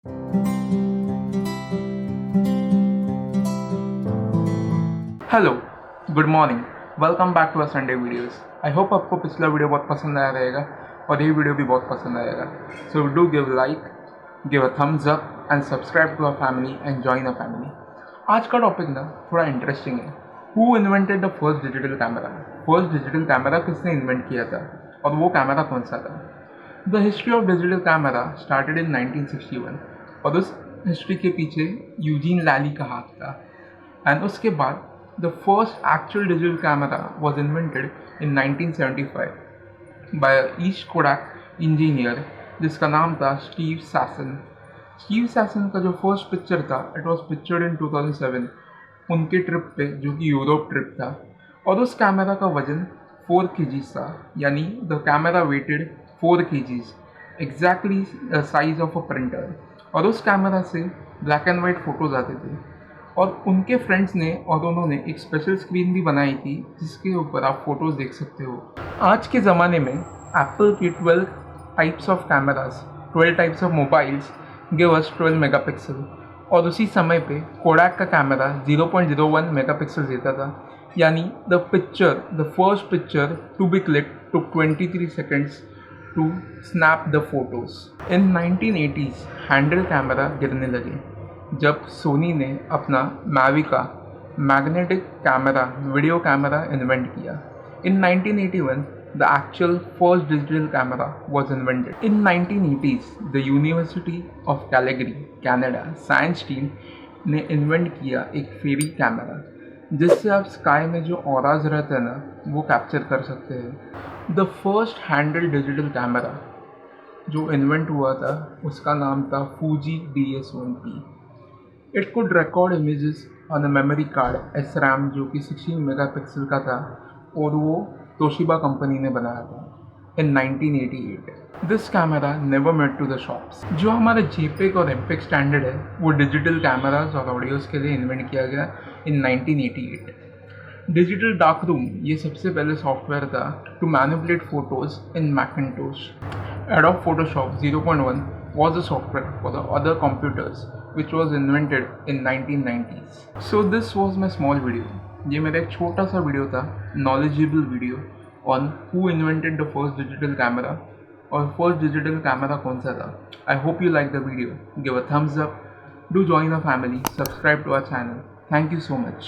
Hello, good morning, welcome back to our Sunday videos. I hope आपको पिछला video बहुत पसंद आया रहेगा और ये वीडियो भी बहुत पसंद आएगा। So do give like, give a thumbs up and subscribe to our family and join a family. आज का टॉपिक ना थोड़ा इंटरेस्टिंग है। Who invented the first digital camera? First digital camera किसने इन्वेंट किया था और वो कैमरा कौन सा था? The history of digital camera started in 1961 और उस हिस्ट्री के पीछे यूजीन लैली का हाथ था। एंड उसके बाद the first actual digital camera was invented in 1975 by a East Kodak engineer जिसका नाम था स्टीव सैसन। स्टीव सैसन का जो फर्स्ट पिक्चर था इट वाज पिक्चर्ड इन 2007 उनके ट्रिप पे जो कि यूरोप ट्रिप था, और उस कैमरा का वजन 4 kgs था, यानी the camera weighted 4 kgs, exactly size of a printer. और उस कैमरा से ब्लैक एंड वाइट फ़ोटोज़ आते थे और उनके फ्रेंड्स ने और उन्होंने एक स्पेशल स्क्रीन भी बनाई थी जिसके ऊपर आप फोटोज़ देख सकते हो। आज के ज़माने में एप्पल की 12 types of cameras, 12 types of mobiles give us 12 megapixel, और उसी समय पे कोडैक का कैमरा 0.01 मेगापिक्सल देता था, यानी the first picture to be click took 23 seconds to snap the photos. In 1980s handle camera गिरने लगे जब सोनी ने अपना Mavica magnetic camera video camera invent किया। In 1981 the actual first digital camera was invented. In 1980s the university of Calgary Canada science team ने invent किया एक फेरी camera जिससे आप स्काई में जो ऑराज रहते हैं ना वो कैप्चर कर सकते हैं। The first handle digital camera जो इन्वेंट हुआ था उसका नाम था Fuji DS-P1। It could record images on a memory card SRAM जो कि 16 मेगापिक्सल का था, और वो तोशिबा कंपनी ने बनाया था in 1988। This camera never made to the shops. जो हमारा JPEG और MPEG स्टैंडर्ड है वो डिजिटल कैमराज और ऑडियोज़ के लिए इन्वेंट किया गया इन 1988। डिजिटल डार्क रूम ये सबसे पहले सॉफ्टवेयर था to manipulate photos in Macintosh. Adobe Photoshop 0.1 was a software for the other computers which was invented in 1990s. So this was my small video. ये मेरा एक छोटा सा वीडियो था, knowledgeable video on who invented the first digital camera और first digital camera कौन सा था. I hope you like the video. Give a thumbs up. Do join our family. Subscribe to our channel. Thank you so much.